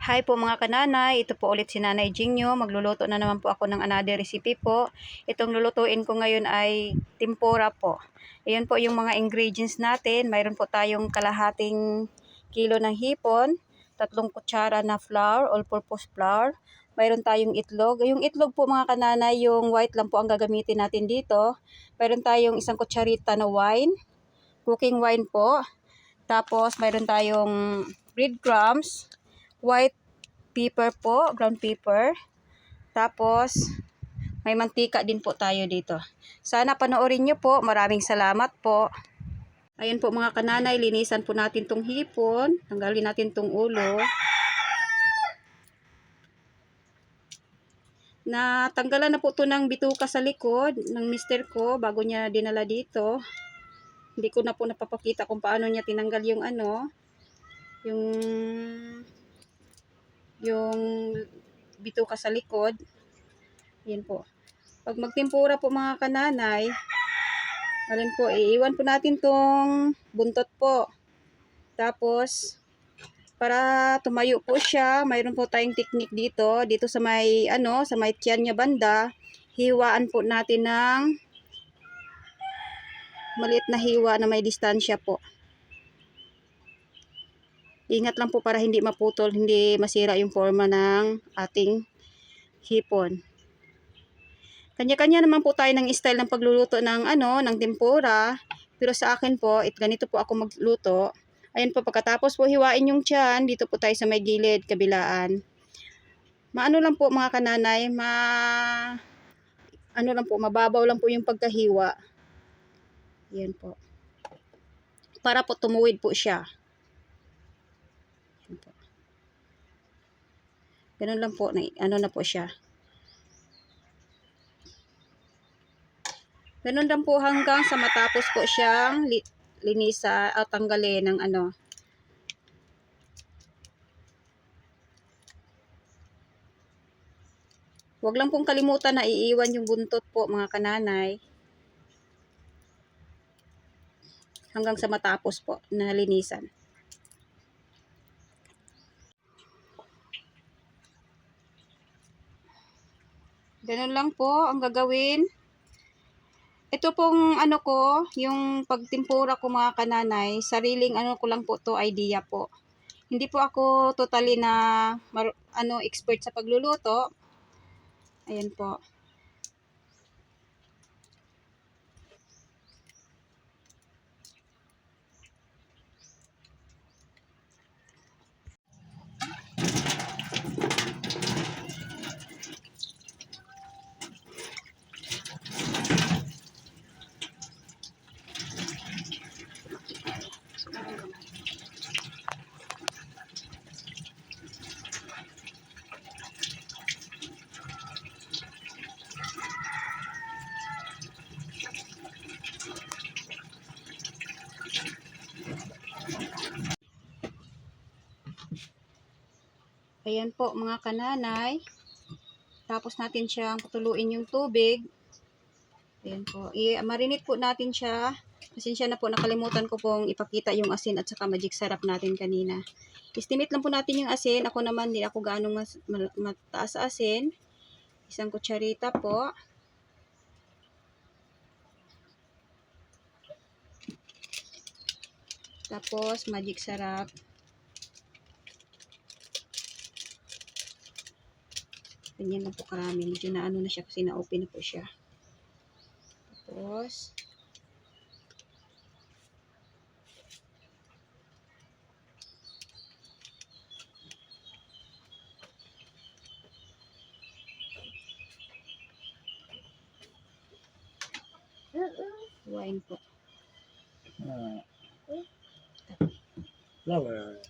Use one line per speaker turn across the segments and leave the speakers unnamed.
Hi po mga kananay, ito po ulit si Nanay Jinyo. Magluluto na naman po ako ng another recipe po. Itong lulutuin ko ngayon ay tempura po. Ayan po yung mga ingredients natin. Mayroon po tayong kalahating kilo ng hipon, 3 kutsara na flour, all-purpose flour. Mayroon tayong itlog. Yung itlog po mga kananay, yung white lang po ang gagamitin natin dito. Mayroon tayong 1 kutsarita na wine, cooking wine po. Tapos mayroon tayong breadcrumbs, white pepper po, ground pepper. Tapos, may mantika din po tayo dito. Sana panoorin nyo po. Maraming salamat po. Ayun po mga kananay, linisan po natin tong hipon. Tanggalin natin tong ulo. Natanggalan na po to ng bituka sa likod ng mister ko bago niya dinala dito. Hindi ko na po napapakita kung paano niya tinanggal yung yung bituka sa likod. Yan po. Pag magtempura po mga kananay, alin po, iiwan po natin tong buntot po. Tapos, para tumayo po siya, mayroon po tayong technique dito. Dito sa may, sa may tiyan niya banda, hiwaan po natin ng maliit na hiwa na may distansya po. Ingat lang po para hindi maputol, hindi masira yung forma ng ating hipon. Kanya-kanya naman po tayo ng style ng pagluluto ng ng tempura. Pero sa akin po, ganito po ako magluto. Ayun po, pagkatapos po hiwain yung tiyan, dito po tayo sa may gilid, kabilaan. Maano lang po mga kananay, mababaw lang po yung pagkahiwa. Yan po. Para po tumuwid po siya. Ganun lang po, na po siya. Ganun lang po hanggang sa matapos po siyang linisa at tanggalin ng Huwag lang pong kalimutan na iiwan yung buntot po mga kananay. Hanggang sa matapos po na linisan. Ganun lang po ang gagawin. Ito pong yung pagtimpura ko mga kananay, sariling ko lang po to, idea po. Hindi po ako totally na expert sa pagluluto. Ayan po. Ayan po mga kananay. Tapos natin siyang patuluin yung tubig. Ayan po. I-marinate po natin siya. Pasensya na po, nakalimutan ko pong ipakita yung asin at saka magic sarap natin kanina. Estimate lang po natin yung asin. Ako naman, hindi ako gaanong mataas sa asin. 1 kutsarita po. Tapos, magic sarap. Ganyan lang po karami. Medyo na na siya kasi na-open na po siya. Tapos, wine po.
Flower.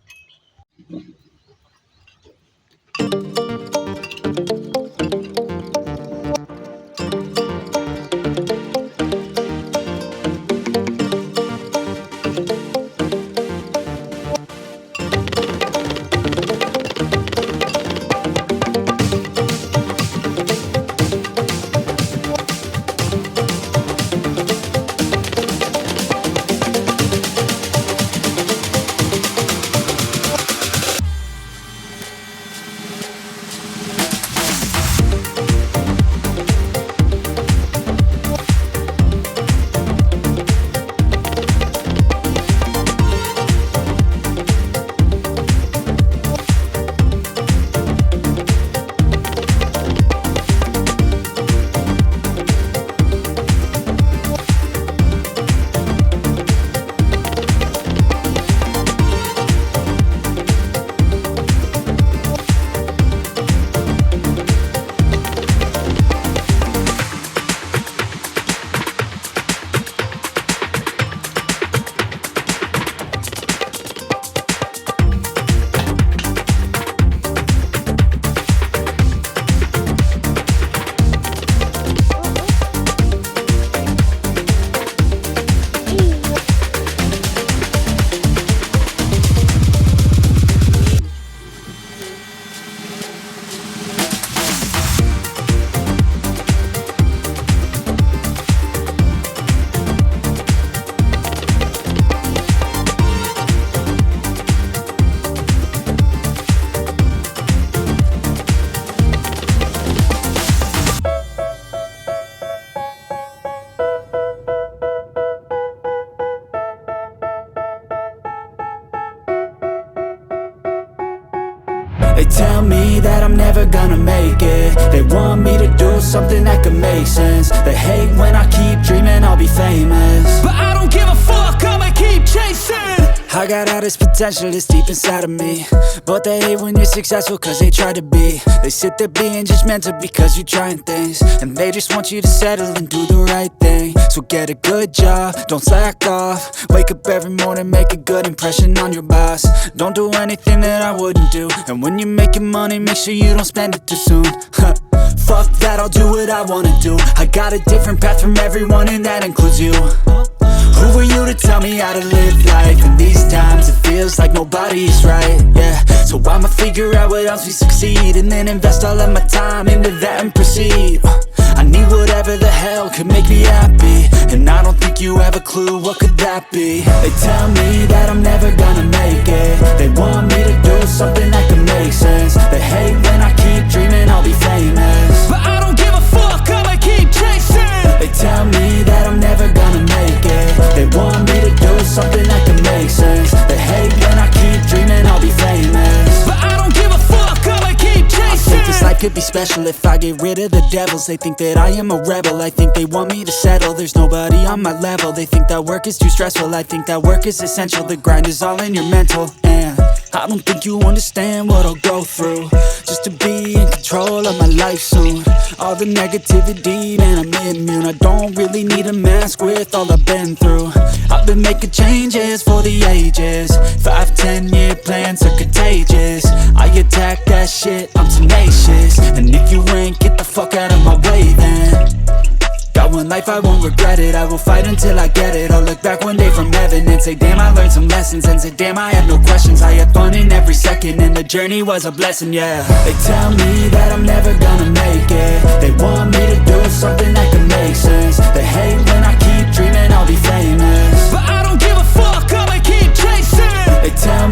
tell me that I'm never gonna make it. They want me to do something that could make sense. They hate when I keep dreaming I'll be famous,
but I don't give a fuck, I'ma keep chasing.
I got all this potential that's deep inside of me, but they hate when you're successful cause they try to be. They sit there being judgmental because you're trying things, and they just want you to settle and do the right thing. So get a good job, don't slack off. Wake up every morning, make a good impression on your boss. Don't do anything that I wouldn't do, and when you're making money, make sure you don't spend it too soon. Fuck that, I'll do what I wanna do. I got a different path from everyone, and that includes you. Who are you to tell me how to live life? In these times it feels like nobody is right, yeah. So I'ma figure out what else we succeed, and then invest all of my time into that and proceed. I need whatever the hell could make me happy, and I don't think you have a clue what could that be. They tell me that I'm never gonna make it. They want me to do something that could make sense. They hate when I keep dreaming I'll be famous,
but I don't give a fuck, I'ma keep chasing.
They tell me that I'm never gonna make it. They want me to do something that can make sense. They hate when I keep dreaming I'll be famous,
but I don't give a fuck, I'ma keep chasing.
I think this life could be special if I get rid of the devils. They think that I am a rebel, I think they want me to settle. There's nobody on my level. They think that work is too stressful, I think that work is essential. The grind is all in your mental, and I don't think you understand what I'll go through just to be in control of my life soon. All the negativity, man, I'm immune. I don't really need a mask with all I've been through. I've been making changes for the ages. 5-10 year plans are contagious. I attack that shit, I'm tenacious. And if you ain't, get the fuck out of my way then. Got one life, I won't regret it. I will fight until I get it. I'll look back one day from heaven and say, damn, I learned some lessons. And say, damn, I had no questions. I had fun in every second, and the journey was a blessing, yeah. They tell me that I'm never gonna make it. They want me to do something that can make sense. They hate when I keep dreaming I'll be famous,
but I don't give a fuck, I'ma keep chasing.
They tell me